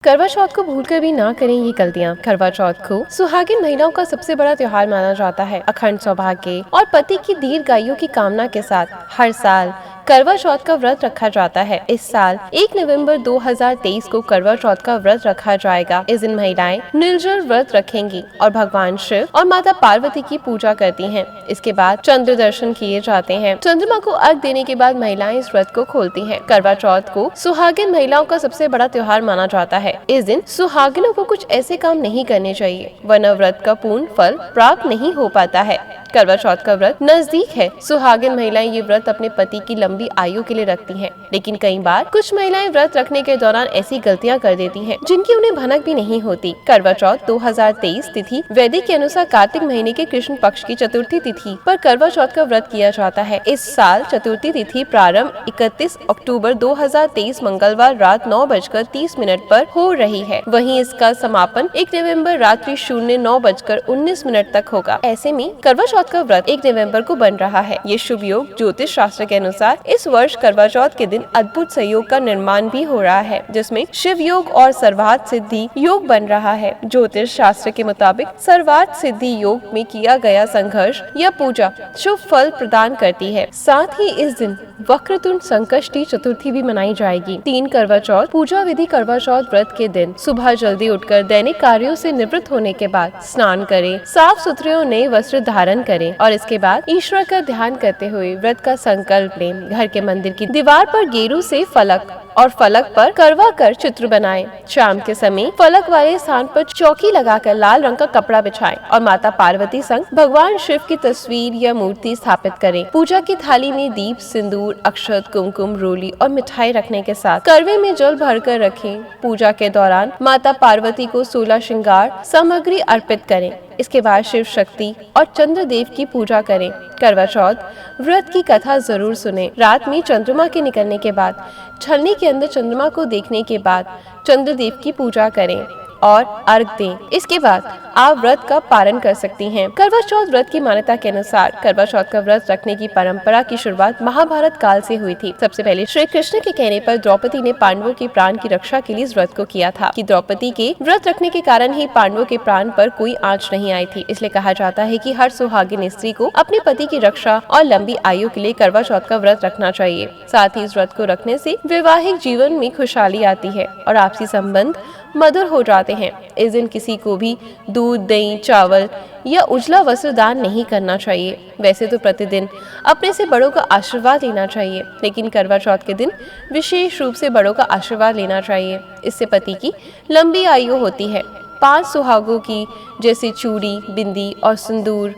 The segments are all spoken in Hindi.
करवा चौथ को भूलकर भी ना करें ये गलतियाँ। करवा चौथ को सुहागिन महिलाओं का सबसे बड़ा त्योहार माना जाता है। अखंड सौभाग्य और पति की दीर्घायु की कामना के साथ हर साल करवा चौथ का व्रत रखा जाता है। इस साल 1 नवंबर 2023 को करवा चौथ का व्रत रखा जाएगा। इस दिन महिलाएं निर्जल व्रत रखेंगी और भगवान शिव और माता पार्वती की पूजा करती हैं। इसके बाद चंद्र दर्शन किए जाते हैं। चंद्रमा को अर्घ देने के बाद महिलाएं इस व्रत को खोलती हैं। करवा चौथ को सुहागिन महिलाओं का सबसे बड़ा त्योहार माना जाता है। इस दिन सुहागिनों को कुछ ऐसे काम नहीं करने चाहिए वरना व्रत का पूर्ण फल प्राप्त नहीं हो पाता है। करवा चौथ का व्रत नजदीक है। सुहागिन महिलाएं ये व्रत अपने पति की लंबी आयु के लिए रखती हैं, लेकिन कई बार कुछ महिलाएं व्रत रखने के दौरान ऐसी गलतियां कर देती हैं, जिनकी उन्हें भनक भी नहीं होती। करवा चौथ 2023 तिथि वैदिक के अनुसार कार्तिक महीने के कृष्ण पक्ष की चतुर्थी तिथि पर करवा चौथ का व्रत किया जाता है। इस साल चतुर्थी तिथि प्रारंभ 31 अक्टूबर 2023 मंगलवार रात 9:30 पर हो रही है। वहीं इसका समापन 1 नवंबर रात्रि 09:19 तक होगा। ऐसे में करवा चौथ का व्रत 1 नवंबर को बन रहा है। ये शुभ योग ज्योतिष शास्त्र के अनुसार इस वर्ष करवा चौथ के दिन अद्भुत संयोग का निर्माण भी हो रहा है, जिसमें शिव योग और सर्वार्थ सिद्धि योग बन रहा है। ज्योतिष शास्त्र के मुताबिक सर्वार्थ सिद्धि योग में किया गया संघर्ष या पूजा शुभ फल प्रदान करती है। साथ ही इस दिन वक्रतुंड संकष्टी चतुर्थी भी मनाई जाएगी। 3 करवा चौथ पूजा विधि। करवा चौथ व्रत के दिन सुबह जल्दी उठकर दैनिक कार्यों से निवृत्त होने के बाद स्नान करें, साफ सुथरे और नए वस्त्र धारण करें और इसके बाद ईश्वर का ध्यान करते हुए व्रत का संकल्प लें। घर के मंदिर की दीवार पर गेरू से फलक और फलक पर करवा कर चित्र बनाएं। शाम के समय फलक वाले स्थान पर चौकी लगाकर लाल रंग का कपड़ा बिछाएं और माता पार्वती संग भगवान शिव की तस्वीर या मूर्ति स्थापित करें। पूजा की थाली में दीप, सिंदूर, अक्षत, कुमकुम, रोली और मिठाई रखने के साथ करवे में जल भरकर रखें। पूजा के दौरान माता पार्वती को 16 श्रृंगार सामग्री अर्पित करें। इसके बाद शिव शक्ति और चंद्रदेव की पूजा करें। करवा चौथ व्रत की कथा जरूर सुने। रात में चंद्रमा के निकलने के बाद छलनी के अंदर चंद्रमा को देखने के बाद चंद्रदेव की पूजा करें और अर्घ दें। इसके बाद आप व्रत का पारण कर सकती हैं। करवा चौथ व्रत की मान्यता के अनुसार करवा चौथ का व्रत रखने की परंपरा की शुरुआत महाभारत काल से हुई थी। सबसे पहले श्री कृष्ण के कहने पर द्रौपदी ने पांडवों के प्राण की रक्षा के लिए इस व्रत को किया था कि द्रौपदी के व्रत रखने के कारण ही पांडवों के प्राण पर कोई आंच नहीं आई थी। इसलिए कहा जाता है कि हर सुहागिन स्त्री को अपने पति की रक्षा और लंबी आयु के लिए करवा चौथ का व्रत रखना चाहिए। साथ ही इस व्रत को रखने से वैवाहिक जीवन में खुशहाली आती है और आपसी संबंध मधुर हो जाते हैं। इस दिन किसी को भी दूध, दही, चावल या उजला वस्त्र दान नहीं करना चाहिए। वैसे तो प्रतिदिन अपने से बड़ों का आशीर्वाद लेना चाहिए, लेकिन करवा चौथ के दिन विशेष रूप से बड़ों का आशीर्वाद लेना चाहिए। इससे पति की लंबी आयु होती है। 5 सुहागों की जैसे चूड़ी, बिंदी और सिंदूर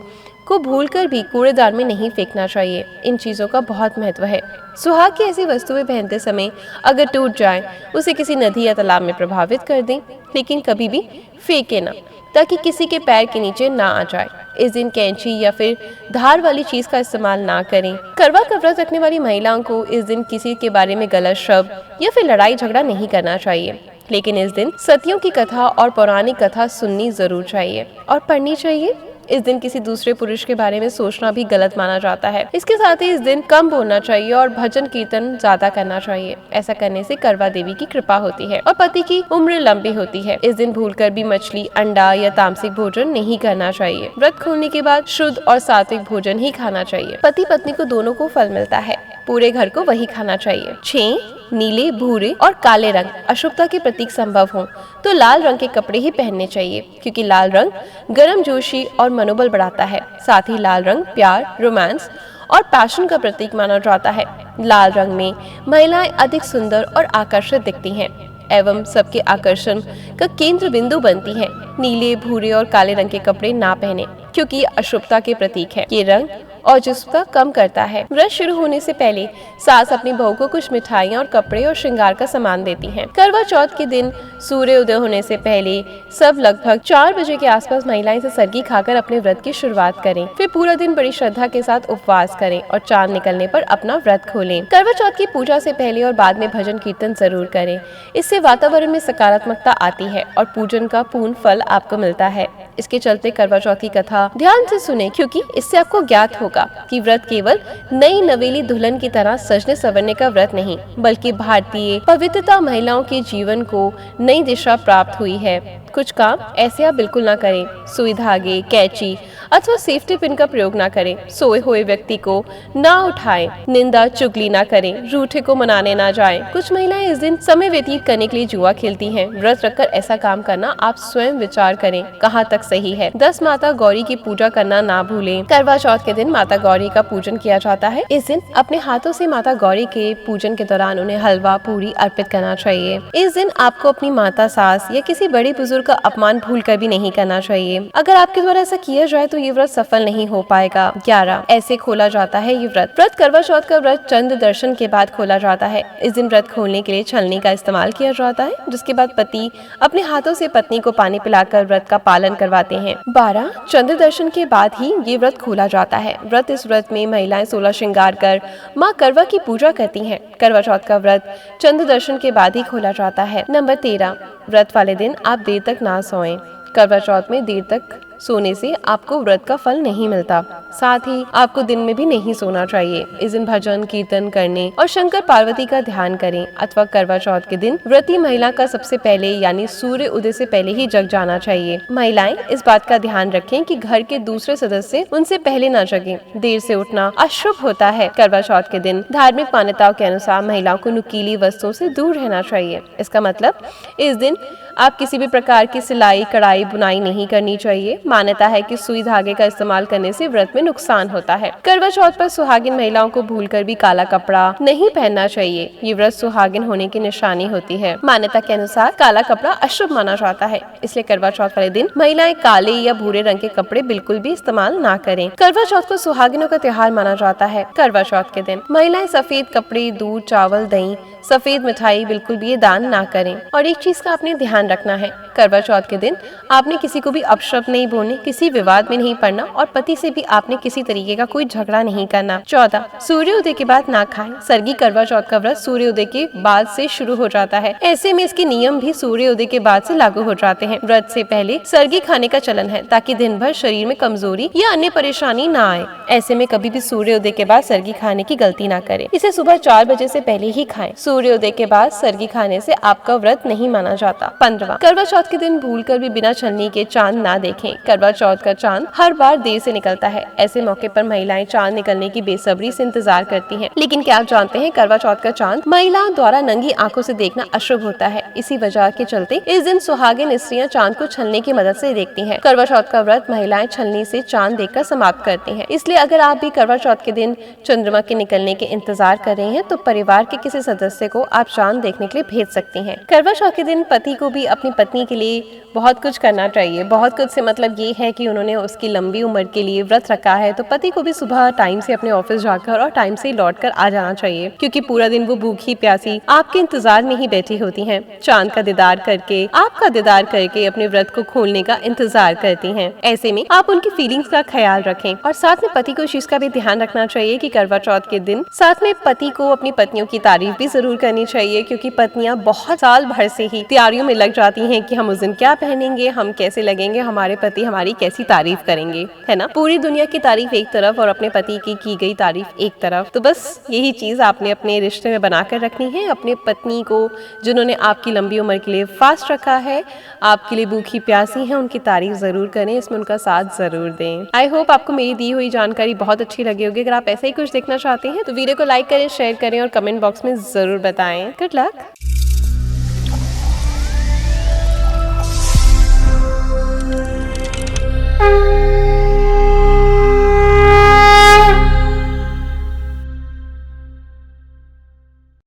को भूलकर भी कूड़ेदान में नहीं फेंकना चाहिए। इन चीजों का बहुत महत्व है। सुहाग की ऐसी वस्तुएं पहनते समय अगर टूट जाए उसे किसी नदी या तालाब में प्रभावित कर दें, लेकिन कभी भी फेंके ना, ताकि किसी के पैर के नीचे ना आ जाए। इस दिन कैंची या फिर धार वाली चीज का इस्तेमाल ना करें। करवा का व्रत रखने वाली महिलाओं को इस दिन किसी के बारे में गलत शब्द या फिर लड़ाई झगड़ा नहीं करना चाहिए, लेकिन इस दिन सतियों की कथा और पौराणिक कथा सुननी जरूर चाहिए और पढ़नी चाहिए। इस दिन किसी दूसरे पुरुष के बारे में सोचना भी गलत माना जाता है। इसके साथ ही इस दिन कम बोलना चाहिए और भजन कीर्तन ज्यादा करना चाहिए। ऐसा करने से करवा देवी की कृपा होती है और पति की उम्र लंबी होती है। इस दिन भूलकर भी मछली, अंडा या तामसिक भोजन नहीं करना चाहिए। व्रत खोलने के बाद शुद्ध और सात्विक भोजन ही खाना चाहिए। पति पत्नी को दोनों को फल मिलता है। पूरे घर को वही खाना चाहिए। 6 नीले, भूरे और काले रंग अशुभता के प्रतीक संभव हो तो लाल रंग के कपड़े ही पहनने चाहिए, क्योंकि लाल रंग गर्मजोशी और मनोबल बढ़ाता है। साथ ही लाल रंग प्यार, रोमांस और पैशन का प्रतीक माना जाता है। लाल रंग में महिलाएं अधिक सुंदर और आकर्षित दिखती हैं एवं सबके आकर्षण का केंद्र बिंदु बनती हैं। नीले, भूरे और काले रंग के कपड़े ना पहने, क्योंकि ये अशुभता के प्रतीक है। ये रंग औजस्वता कम करता है। व्रत शुरू होने से पहले सास अपनी बहू को कुछ मिठाइयाँ और कपड़े और श्रृंगार का सामान देती हैं। करवा चौथ के दिन सूर्य उदय होने से पहले सब लगभग 4 बजे के आसपास महिलाएं से सरगी खाकर अपने व्रत की शुरुआत करें। फिर पूरा दिन बड़ी श्रद्धा के साथ उपवास करें और चांद निकलने पर अपना व्रत खोलें। करवा चौथ की पूजा से पहले और बाद में भजन कीर्तन जरूर करें। इससे वातावरण में सकारात्मकता आती है और पूजन का पूर्ण फल आपको मिलता है। इसके चलते करवा चौथ की कथा ध्यान से सुने, क्योंकि इससे आपको ज्ञात होगा कि व्रत केवल नई नवेली दुल्हन की तरह सजने संवरने का व्रत नहीं, बल्कि भारतीय पवित्रता महिलाओं के जीवन को नई दिशा प्राप्त हुई है। कुछ काम ऐसे आप बिल्कुल ना करें। सुई धागे, कैंची अथवा सेफ्टी पिन का प्रयोग ना करें। सोए हुए व्यक्ति को ना उठाएं। निंदा चुगली ना करें। रूठे को मनाने ना जाएं। कुछ महिलाएं इस दिन समय व्यतीत करने के लिए जुआ खेलती हैं। व्रत रखकर ऐसा काम करना आप स्वयं विचार करें कहाँ तक सही है। 10 माता गौरी की पूजा करना ना भूलें। करवा चौथ के दिन माता गौरी का पूजन किया जाता है। इस दिन अपने हाथों से माता गौरी के पूजन के दौरान उन्हें हलवा पूरी अर्पित करना चाहिए। इस दिन आपको अपनी माता, सास या किसी बड़े बुजुर्ग का अपमान भूलकर भी नहीं करना चाहिए। अगर आपके द्वारा ऐसा किया जाए तो ये व्रत सफल नहीं हो पाएगा। 11 ऐसे खोला जाता है ये व्रत। करवा चौथ का व्रत चंद्र दर्शन के बाद खोला जाता है। इस दिन व्रत खोलने के लिए छलनी का इस्तेमाल किया जाता है, जिसके बाद पति अपने हाथों से पत्नी को पानी पिलाकर व्रत का पालन करवाते हैं। 12 चंद्र दर्शन के बाद ही ये व्रत खोला जाता है। इस व्रत में महिलाएं 16 श्रृंगार कर माँ करवा की पूजा करती हैं। करवा चौथ का व्रत चंद्र दर्शन के बाद ही खोला जाता है। नंबर 13 व्रत वाले दिन आप देर तक ना सोएं। करवा चौथ में देर तक सोने से आपको व्रत का फल नहीं मिलता। साथ ही आपको दिन में भी नहीं सोना चाहिए। इस दिन भजन कीर्तन करने और शंकर पार्वती का ध्यान करें। अथवा करवा चौथ के दिन व्रती महिला का सबसे पहले यानी सूर्य उदय से पहले ही जग जाना चाहिए। महिलाएं इस बात का ध्यान रखें कि घर के दूसरे सदस्य उनसे पहले न जगें। देर से उठना अशुभ होता है। करवा चौथ के दिन धार्मिक मान्यताओं के अनुसार महिलाओं को नुकीली वस्तुओं से दूर रहना चाहिए। इसका मतलब इस दिन आप किसी भी प्रकार की सिलाई, कढ़ाई, बुनाई नहीं करनी चाहिए। मान्यता है कि सुई धागे का इस्तेमाल करने से व्रत में नुकसान होता है। करवा चौथ पर सुहागिन महिलाओं को भूलकर भी काला कपड़ा नहीं पहनना चाहिए। ये व्रत सुहागिन होने की निशानी होती है। मान्यता के अनुसार काला कपड़ा अशुभ माना जाता है, इसलिए करवा चौथ वाले दिन महिलाएं काले या भूरे रंग के कपड़े बिल्कुल भी इस्तेमाल ना करें। करवा चौथ को सुहागिनों का त्योहार माना जाता है। करवा चौथ के दिन महिलाएं सफेद कपड़े, दूध, चावल, दही, सफेद मिठाई बिल्कुल भी ये दान ना करें। और एक चीज का आपने ध्यान रखना है, करवा चौथ के दिन आपने किसी को भी अपशब्द नहीं बोलने, किसी विवाद में नहीं पड़ना और पति से भी आपने किसी तरीके का कोई झगड़ा नहीं करना। 14 सूर्योदय के बाद ना खाएं। सरगी करवा चौथ का व्रत सूर्योदय के बाद से शुरू हो जाता है। ऐसे में इसके नियम भी सूर्योदय के बाद से लागू हो जाते हैं। व्रत से पहले सरगी खाने का चलन है ताकि दिन भर शरीर में कमजोरी या अन्य परेशानी ना आए। ऐसे में कभी भी सूर्योदय के बाद सरगी खाने की गलती ना करें। इसे सुबह 4 बजे से पहले ही खाएं। सूर्योदय के बाद सरगी खाने से आपका व्रत नहीं माना जाता। 15 करवा चौथ के दिन भूलकर भी बिना छन्नी के चांद ना देखें। करवा चौथ का चांद हर बार देर से निकलता है। ऐसे मौके पर महिलाएं चांद निकलने की बेसब्री से इंतजार करती हैं। लेकिन क्या आप जानते हैं, करवा चौथ का चांद महिलाओं द्वारा नंगी आंखों से देखना अशुभ होता है। इसी वजह के चलते इस दिन सुहागिन स्त्रियां चांद को छलने की मदद से देखती हैं। करवा चौथ का व्रत महिलाएं छलनी से चांद देखकर समाप्त करती हैं। इसलिए अगर आप भी करवा चौथ के दिन चंद्रमा के निकलने के इंतजार कर रहे हैं तो परिवार के किसी सदस्य को आप चांद देखने के लिए भेज सकती हैं। करवा चौथ के दिन पति को भी अपनी पत्नी के लिए बहुत कुछ करना चाहिए। बहुत कुछ से मतलब ये है कि उन्होंने उसकी लंबी उम्र के लिए व्रत रखा है, तो पति को भी सुबह टाइम से अपने ऑफिस जाकर और टाइम से लौट कर आ जाना चाहिए, क्योंकि पूरा दिन वो भूखी प्यासी आपके इंतजार में ही बैठी होती हैं। चांद का दीदार करके, आपका दीदार करके अपने व्रत को खोलने का इंतजार करती हैं। ऐसे में आप उनकी फीलिंग्स का ख्याल रखें और साथ में पति को इस चीज का भी ध्यान रखना चाहिए कि करवा चौथ के दिन साथ में पति को अपनी पत्नियों की तारीफ भी जरूर करनी चाहिए, क्योंकि पत्नियां बहुत साल भर से ही तैयारियों में लग जाती हैं कि हम उस दिन क्या पहनेंगे, हम कैसे लगेंगे, हमारे पति हमारी कैसी तारीफ करेंगे, है ना। पूरी दुनिया की तारीफ एक तरफ और अपने पति की गई तारीफ एक तरफ। तो बस यही चीज आपने अपने रिश्ते में बना कर रखनी है। अपने पत्नी को, जिन्होंने आपकी लंबी उम्र के लिए फास्ट रखा है, आपके लिए भूखी प्यासी है, उनकी तारीफ जरूर करें, इसमें उनका साथ जरूर दें। आई होप आपको मेरी दी हुई जानकारी बहुत अच्छी लगी होगी। अगर आप ऐसा ही कुछ देखना चाहते हैं तो वीडियो को लाइक करें, शेयर करें और कमेंट बॉक्स में जरूर बताएं। Good luck.